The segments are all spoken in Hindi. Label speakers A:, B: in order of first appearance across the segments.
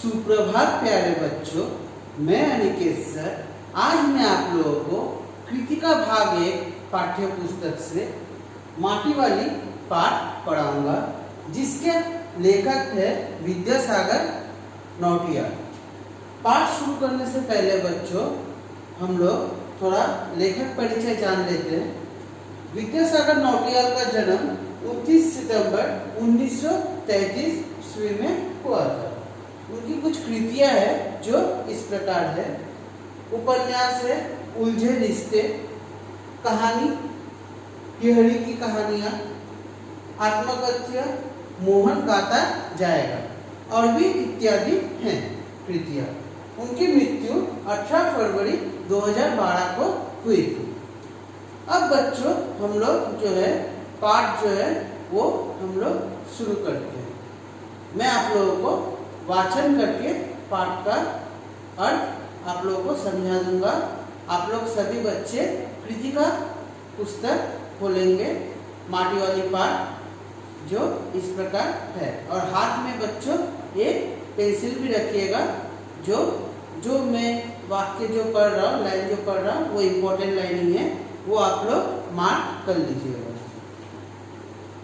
A: सुप्रभात प्यारे बच्चों, मैं अनिकेत सर। आज मैं आप लोगों को कृतिका भाग 1 पाठ्य पुस्तक से माटी वाली पाठ पढ़ाऊंगा, जिसके लेखक है विद्यासागर नौटियाल। पाठ शुरू करने से पहले बच्चों हम लोग थोड़ा लेखक परिचय जान लेते हैं। विद्यासागर नौटियाल का जन्म 29 सितंबर 1933 ईस्वी में हुआ था। उनकी कुछ कृतियां हैं जो इस प्रकार है। उपन्यास है उलझे रिश्ते, कहानी टिहरी की कहानियां, आत्मकथ्य मोहन गाता जाएगा और भी इत्यादि हैं कृतियां। उनकी मृत्यु 18 फरवरी 2012 को हुई थी। अब बच्चों हम लोग जो है पाठ जो है वो हम लोग शुरू करते हैं। मैं आप लोगों को वाचन करके पाठ का अर्थ आप लोगों को समझा दूंगा। आप लोग सभी बच्चे कृतिका पुस्तक खोलेंगे, माटी वाली पाठ जो इस प्रकार है, और हाथ में बच्चों एक पेंसिल भी रखिएगा। जो मैं वाक्य जो पढ़ रहा हूँ, लाइन जो पढ़ रहा हूँ वो इम्पोर्टेंट लाइन ही है, वो आप लोग मार्क कर लीजिएगा,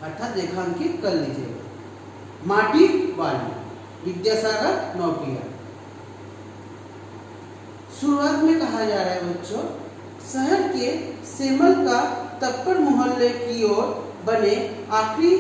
A: अर्थात रेखांकित कर लीजिएगा। माटी वाली विद्यासागर नौटियाल। शुरुआत में कहा जा रहा है बच्चों, शहर के सेमल का तप्पर मोहल्ले की ओर बने आखिरी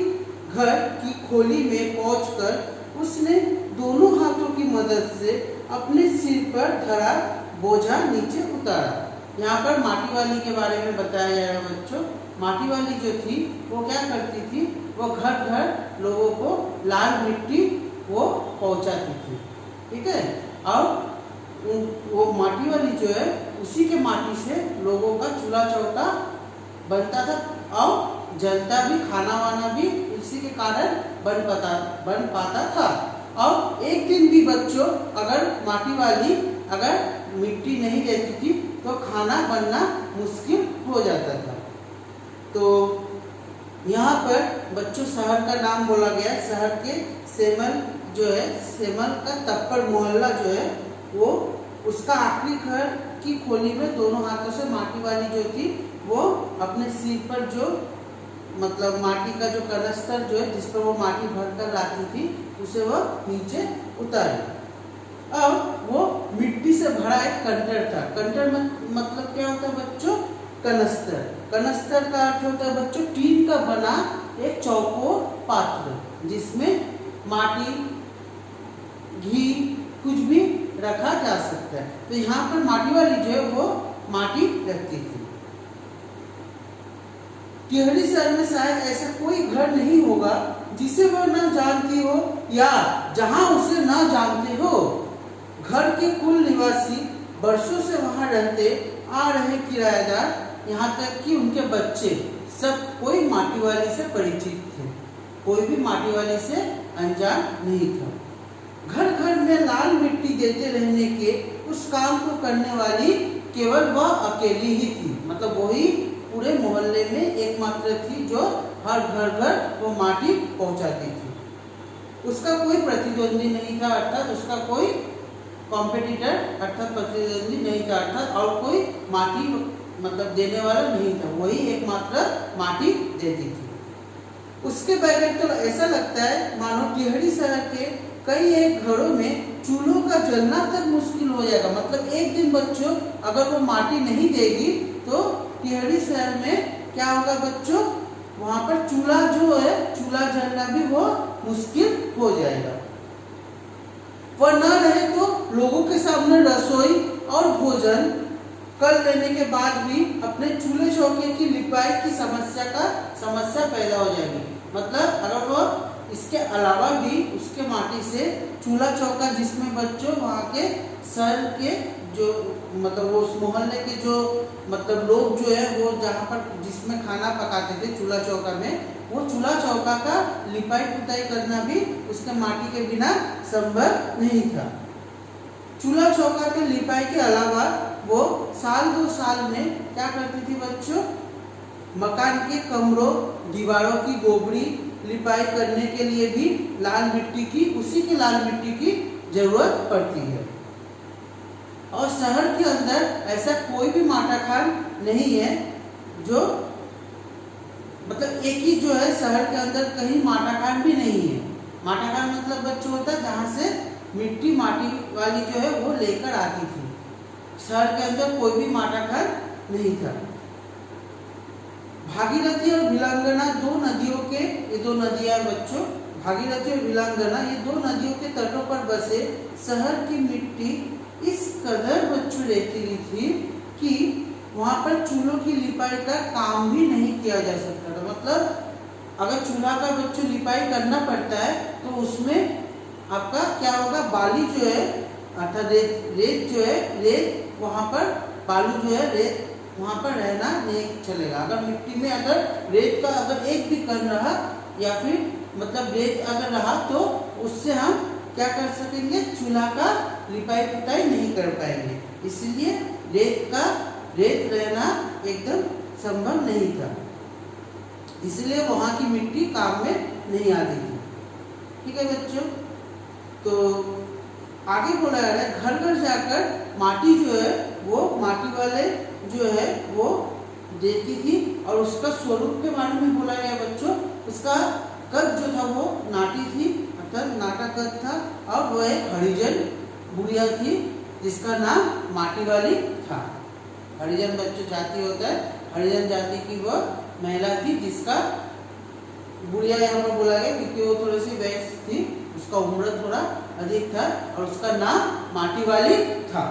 A: घर की खोली में पहुंचकर उसने दोनों हाथों की मदद से अपने सिर पर धरा बोझा नीचे उतारा। यहाँ पर माटी वाली के बारे में बताया जा रहा है बच्चों। माटी वाली जो थी वो क्या करती थी, वो घर घर लोगों को लाल मिट्टी वो पहुंचाती थी, ठीक है। और वो माटी वाली जो है उसी के माटी से लोगों का चूल्हा चौका बनता था और जलता भी, खाना वाना भी इसी के कारण बन पाता था। और एक दिन भी बच्चों अगर माटी वाली अगर मिट्टी नहीं देती थी तो खाना बनना मुश्किल हो जाता था। तो यहाँ पर बच्चों शहर का नाम बोला गया। शहर के सेमल जो है, सेमल का तप्पर मोहल्ला जो है वो उसका आखिरी घर की खोली में दोनों हाथों से माटी वाली जो थी वो अपने सिर पर जो मतलब माटी का जो कनस्तर जो है जिस पर वो माटी भर कर लाती थी उसे वो नीचे उतारी। अब वो मिट्टी से भरा एक कंटर था। कंटर मतलब क्या होता है बच्चों, कनस्तर। कनस्तर का अर्थ होता है बच्चों टीन का बना एक चौकोर पात्र जिसमें माटी, घी कुछ भी रखा जा सकता है। तो यहाँ पर माटी वाली जो है वो माटी रखती थी। टिहरी शहर में शायद ऐसा कोई घर नहीं होगा जिसे वह न जानती हो या जहां उसे न जानते हो। घर के कुल निवासी वर्षों से वहां रहते आ रहे किराएदार, यहाँ तक कि उनके बच्चे सब कोई माटी वाली से परिचित थे, कोई भी माटी वाली से अनजान नहीं था। घर घर में लाल मिट्टी देते रहने के उस काम को करने वाली केवल वह अकेली ही थी। मतलब वही पूरे मोहल्ले में एकमात्र थी जो हर घर वो माटी पहुंचाती थी। उसका कोई प्रतिद्वंदी नहीं था, अर्थात उसका कोई कॉम्पिटिटर अर्थात प्रतिद्वंदी नहीं था, अर्थात और कोई माटी मतलब देने वाला नहीं था, वही एकमात्र माटी देती थी। उसके बगैर तो ऐसा लगता है मानो टिहरी शहर के कई एक घरों में चूल्हों का जलना तक मुश्किल हो जाएगा। मतलब एक दिन बच्चों अगर वो माटी नहीं देगी तो टिहरी शहर में क्या होगा बच्चों, वहां पर चूल्हा जो है चूल्हा जलना भी वो मुश्किल हो जाएगा। वह न रहे तो लोगों के सामने रसोई और भोजन कर लेने के बाद भी अपने चूल्हे चौके की लिपाई की समस्या पैदा हो जाएगी। मतलब अगर वो इसके अलावा भी उसके माटी से चूल्हा चौका जिसमें बच्चों वहाँ के शहर के जो मतलब वो उस मोहल्ले के जो मतलब लोग जो है वो जहाँ पर जिसमें खाना पकाते थे चूल्हा चौका में, वो चूल्हा चौका का लिपाई पुताई करना भी उसके माटी के बिना संभव नहीं था। चूल्हा चौका के लिपाई के अलावा वो साल 2 साल में क्या करती थी बच्चों, मकान के कमरों दीवारों की गोबरी लिपाई करने के लिए भी लाल मिट्टी की, उसी की लाल मिट्टी की जरूरत पड़ती है। और शहर के अंदर ऐसा कोई भी माटा खान नहीं है जो मतलब एक ही जो है शहर के अंदर कहीं माटा खान भी नहीं है। माटा खान मतलब बच्चों होता है जहाँ से मिट्टी माटी वाली जो है वो लेकर आती थी। शहर के अंदर कोई भी माटा खान नहीं था। भागीरथी और भिलांगना दो नदियों के, ये दो नदियां बच्चों, भागीरथी और भिलांगना, ये दो नदियों के तटों पर बसे शहर की मिट्टी इस कदर बच्चों रेतीली थी कि वहां पर चूल्हों की लिपाई का काम भी नहीं किया जा सकता था। मतलब अगर चूल्हा का बच्चों लिपाई करना पड़ता है तो उसमें आपका क्या होगा, बाली जो है अर्थात रेत जो है, रेत वहां पर बालू जो है, रेत वहां पर रहना नहीं चलेगा। अगर मिट्टी में अगर रेत का अगर एक भी कण रहा या फिर मतलब रेत अगर रहा तो उससे हम क्या कर सकेंगे, चूल्हा का लिपाई पुताई नहीं कर पाएंगे। इसलिए रेत रहना एकदम संभव नहीं था, इसलिए वहां की मिट्टी काम में नहीं आती थी। ठीक है बच्चों, तो आगे बोला जा रहा है घर घर जाकर माटी जो है वो माटी वाले जो है वो देती थी और उसका स्वरूप के बारे में बोला गया बच्चों। उसका कद जो था वो नाटी थी, अर्थात नाटा कद था, और वह एक हरिजन बुढ़िया थी जिसका नाम माटी वाली था। हरिजन बच्चों जाति होता है, हरिजन जाति की वह महिला थी जिसका बुढ़िया यहाँ पर बोला गया क्योंकि वो थोड़ी सी वयस्क थी, उसका उम्र थोड़ा अधिक था और उसका नाम माटी वाली था।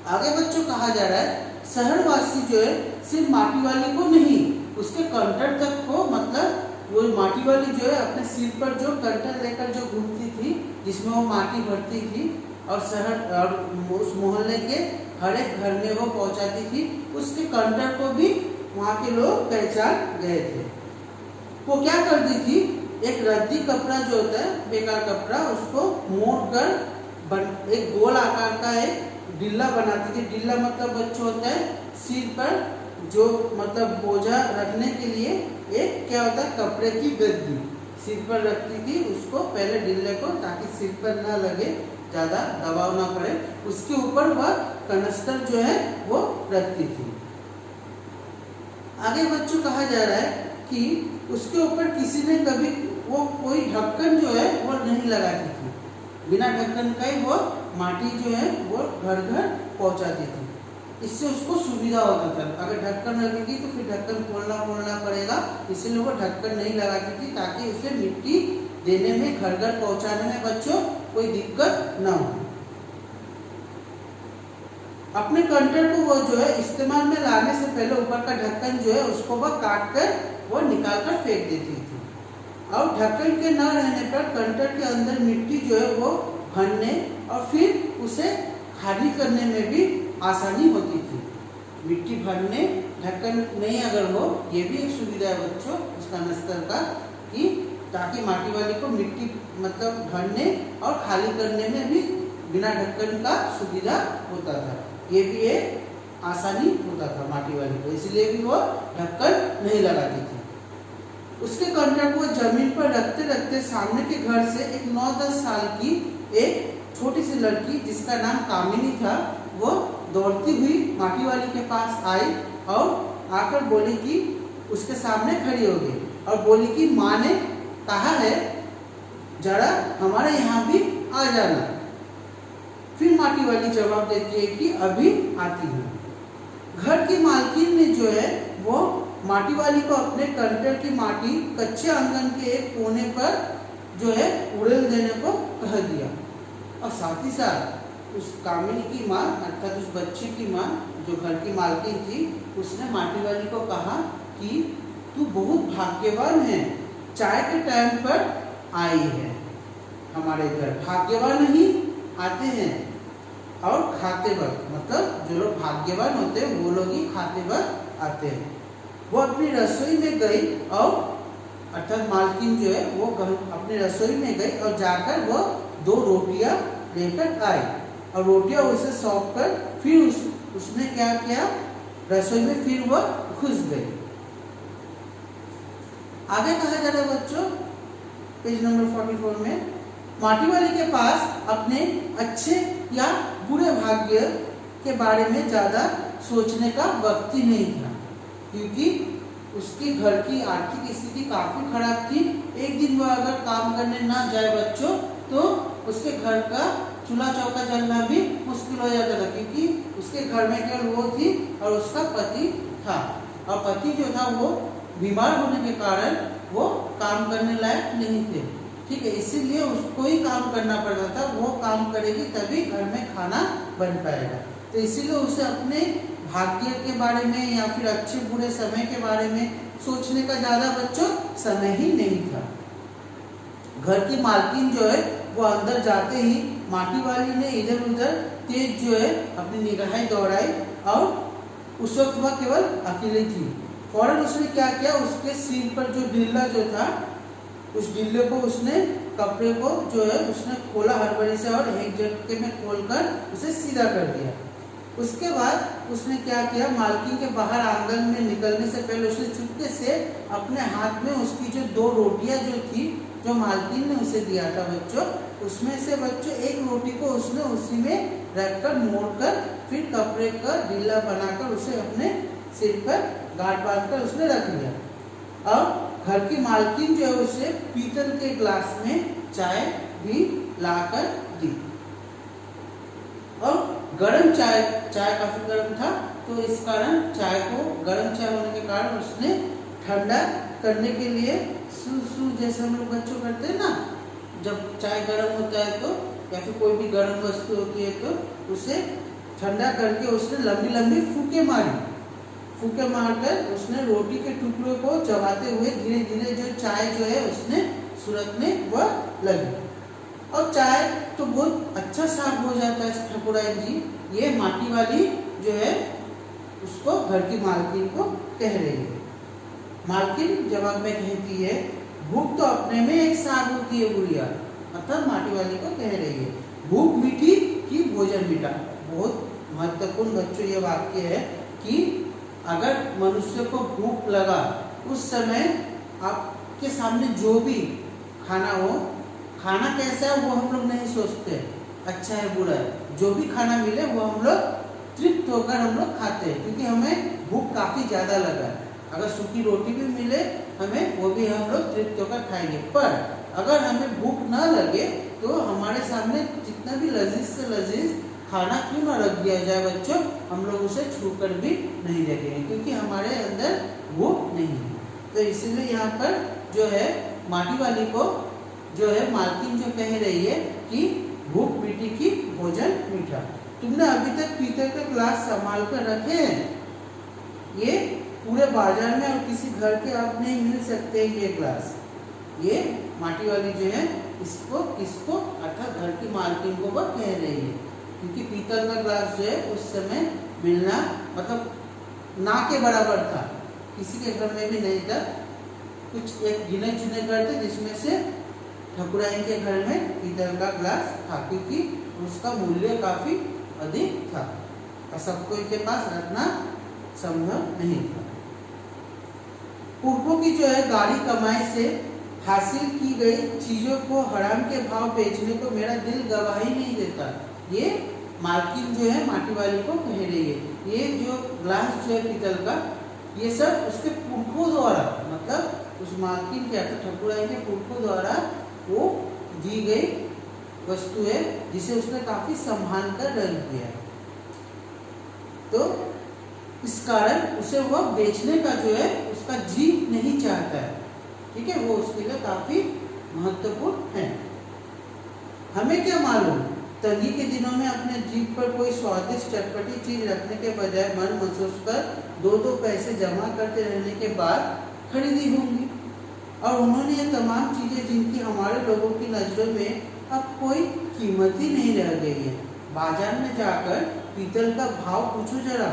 A: आगे बच्चों कहा जा रहा है शहरवासी जो है सिर्फ माटी वाली को नहीं, उसके कंटर तक को, मतलब वो माटी वाली जो है अपने सिर पर जो कंटर लेकर जो घूमती थी जिसमें वो माटी भरती थी और शहर और उस मोहल्ले के हर एक घर में वो पहुंचाती थी, उसके कंटर को भी वहाँ के लोग पहचान गए थे। वो क्या करती थी, एक रद्दी कपड़ा जो होता है बेकार कपड़ा, उसको मोड़ कर एक गोल आकार का एक डिल्ला बनाती थी। डिल्ला मतलब बच्चों होता है सिर पर जो मतलब बोझा रखने के लिए एक क्या होता है कपड़े की गद्दी सिर पर रखती थी, उसको पहले डिल्ले को, ताकि सिर पर ना लगे, ज्यादा दबाव ना पड़े, उसके ऊपर वह कनस्तर जो है वो रखती थी। आगे बच्चों कहा जा रहा है कि उसके ऊपर किसी ने कभी वो कोई ढक्कन जो है वो नहीं लगाती थी, बिना ढक्कन का ही वो माटी जो है वो घर घर पहुंचाती थी। इससे उसको सुविधा होता था, अगर ढक्कन लगेगी तो फिर ढक्कन खोलना पड़ेगा, इसलिए वो ढक्कन नहीं लगाती थी ताकि उसे मिट्टी देने में, घर घर पहुंचाने में बच्चों कोई दिक्कत ना हो। अपने कंटर को वो जो है इस्तेमाल में लाने से पहले ऊपर का ढक्कन जो है उसको वह काट कर वो निकाल कर फेंक देती थी, और ढक्कन के न रहने पर कंटर के अंदर मिट्टी जो है वो भरने और फिर उसे खाली करने में भी आसानी होती थी। मिट्टी भरने ढक्कन नहीं अगर हो, ये भी एक सुविधा है बच्चों उसका नस्तर का, कि ताकि माटी वाली को मिट्टी मतलब भरने और खाली करने में भी बिना ढक्कन का सुविधा होता था, ये भी एक आसानी होता था माटी वाली को, इसलिए भी वो ढक्कन नहीं लगाती थी। उसके कंटर को जमीन पर रखते रखते सामने के घर से एक 9-10 साल की एक छोटी सी लड़की जिसका नाम कामिनी था, वो दौड़ती हुई माटी वाली के पास आई और आकर बोली कि उसके सामने खड़ी हो गई और बोली कि माँ ने कहा है जरा हमारे यहाँ भी आ जाना। फिर माटी वाली जवाब देती है कि अभी आती हूँ। घर की मालकिन ने जो है वो माटी वाली को अपने कंटर की माटी कच्चे आंगन के एक कोने पर जो है उड़ेल देने को कह दिया, और साथ ही साथ उस कामिनी की माँ अर्थात उस बच्चे की माँ जो घर की मालकिन थी, उसने माटी वाली को कहा कि तू बहुत भाग्यवान है, चाय के टाइम पर आई है हमारे घर। भाग्यवान ही आते हैं और खाते वक्त, मतलब जो लोग भाग्यवान होते हैं वो लोग ही खाते वक्त आते हैं। वो अपनी रसोई में गई और अर्थात मालकिन जो है वो अपनी रसोई में गई और जाकर वो 2 रोटियां लेकर आई और रोटियां उसे सौंप कर फिर उसने क्या किया, रसोई में फिर वह घुस गई। आगे कहा जा रहा है बच्चों पेज नंबर 44 में माटी वाली के पास अपने अच्छे या बुरे भाग्य के बारे में ज्यादा सोचने का वक्त ही नहीं था, क्योंकि उसके घर की आर्थिक स्थिति काफी खराब थी। एक दिन वह अगर काम करने ना जाए बच्चों, तो उसके घर का चूल्हा चौका जलना भी मुश्किल हो जाता था, क्योंकि उसके घर में केवल वो थी और उसका पति था, और पति जो था वो बीमार होने के कारण वो काम करने लायक नहीं थे। ठीक है, इसीलिए उसको ही काम करना पड़ता था। वो काम करेगी तभी घर में खाना बन पाएगा। तो इसीलिए उसे अपने भाग्य के बारे में या फिर अच्छे बुरे समय के बारे में सोचने का ज्यादा बच्चों समय ही नहीं था। घर की मालकिन जो है वो अंदर जाते ही माटी वाली ने इधर उधर तेज जो है अपनी निगाहें दौड़ाई, और उस वक्त वह केवल अकेली थी। फौरन उसने क्या किया, उसके सिर पर जो डिल्ला जो था, उस डिल्ले को उसने कपड़े को जो है उसने खोला हड़बड़ी से, और एक झटके में खोलकर उसे सीधा कर दिया। उसके बाद उसने क्या किया, मालकिन के बाहर आंगन में निकलने से पहले उसने चुपके से अपने हाथ में उसकी जो 2 रोटियां जो थी, जो मालकिन ने उसे दिया था बच्चों, उसमें से बच्चों एक रोटी को उसने उसी में रखकर मोड़कर फिर कपड़े का ढीला बनाकर उसे अपने सिर पर गांठ बांधकर उसने रख लिया। और घर की मालकिन जो है उसे पीतल के ग्लास में चाय भी लाकर दी, और गर्म चाय काफी गर्म था, तो इस कारण चाय को, गर्म चाय होने के कारण उसने ठंडा करने के लिए सू जैसे हम लोग बच्चों करते हैं ना, जब चाय गर्म होता है तो, या फिर कोई भी गर्म वस्तु होती है तो उसे ठंडा करके उसने लंबी लंबी फूके मारी। फूके मारकर उसने रोटी के टुकड़ों को चबाते हुए धीरे धीरे जो चाय जो है उसने सुरतने वह लगी, और चाय तो बहुत अच्छा साफ हो जाता है ठाकुराइन जी। ये माटी वाली जो है उसको घर की मालकिन को कह रही है। मालकिन जवाब में कहती है, भूख तो अपने में एक साग होती है बुढ़िया, अर्थात माटी वाली को कह रही है, भूख मीठी कि भोजन मीठा। बहुत महत्वपूर्ण बच्चों ये वाक्य है कि अगर मनुष्य को भूख लगा, उस समय आपके सामने जो भी खाना हो, खाना कैसा है वो हम लोग नहीं सोचते, अच्छा है बुरा है, जो भी खाना मिले वो हम लोग तृप्त होकर हम लोग खाते हैं, क्योंकि हमें भूख काफी ज्यादा लगा है। अगर सूखी रोटी भी मिले हमें, वो भी हम लोग तृप्त होकर खाएंगे। पर अगर हमें भूख न लगे तो हमारे सामने जितना भी लजीज से लजीज खाना क्यों ना रख दिया जाए बच्चों, हम लोग उसे छूकर भी नहीं देखेंगे, क्योंकि हमारे अंदर भूख नहीं है। तो इसीलिए यहाँ पर जो है माटी वाली को जो है मालकिन जो कह रही है कि भूख मीठी की भोजन मीठा। तुमने अभी तक पीतल के ग्लास संभाल कर रखे हैं, ये पूरे बाजार में और किसी घर के आप नहीं मिल सकते ये ग्लास। ये माटी वाली जो है इसको किसको, अर्थात घर की मालकिन को वह कह रही है, क्योंकि पीतल का ग्लास जो है उस समय मिलना मतलब ना के बराबर था, किसी के घर में भी नहीं था। कुछ एक गिने चुने घर थे जिसमें से ठाकुराइन के घर में पीतल का ग्लास था, क्योंकि उसका मूल्य काफी अधिक था और सबको के पास रखना संभव नहीं था। पुरखों की जो है गाढ़ी कमाई से हासिल की गई चीजों को हराम के भाव बेचने को मेरा दिल गवाही नहीं देता। ये मालकिन जो है माटी वाली को कह रही है, ये जो ग्लास जो है पीतल का, ये सब उसके पुरखों द्वारा, मतलब उस मालकिन के अर्थात ठाकुराइन के पुरखों द्वारा वो दी गई वस्तु है, जिसे उसने काफी संभाल कर रख दिया। तो इस कारण उसे वह बेचने का जो है उसका जी नहीं चाहता है। ठीक है, वो उसके लिए काफी महत्वपूर्ण है। हमें क्या मालूम, तंगी के दिनों में अपने जीभ पर कोई स्वादिष्ट चटपटी चीज रखने के बजाय मन महसूस कर 2-2 पैसे जमा करते रहने के बाद खरीदी होंगी। और उन्होंने ये तमाम चीजें जिनकी हमारे लोगों की नजरों में अब कोई कीमत ही नहीं रह गई है। बाजार में जाकर पीतल का भाव पूछो जरा,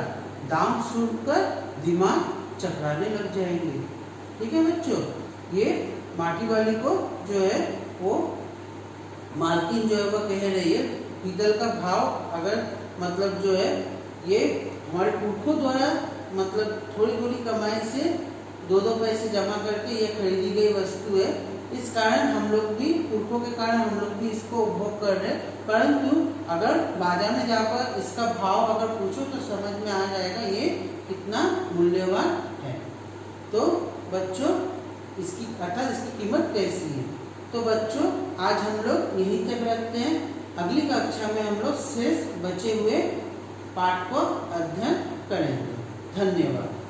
A: दाम सुनकर दिमाग चकराने लग जाएंगे। ठीक है बच्चों, ये माटी वाली को जो है वो मालकिन जो है वो कह रही है, पीतल का भाव अगर मतलब जो है ये हमारे पुरखों द्वारा मतलब थोड़ी थोड़ी कमाई से 2-2 पैसे जमा करके ये खरीदी गई वस्तु है, इस कारण हम लोग भी पुरखों के कारण हम लोग भी इसको उपभोग कर रहे हैं। परंतु अगर बाजार में जाकर इसका भाव अगर पूछो तो समझ में आ जाएगा ये कितना मूल्यवान है। तो बच्चों इसकी अर्थात इसकी कीमत कैसी है। तो बच्चों आज हम लोग यहीं तक रखते हैं। अगली कक्षा में हम लोग शेष बचे हुए पाठ को अध्ययन करेंगे। धन्यवाद।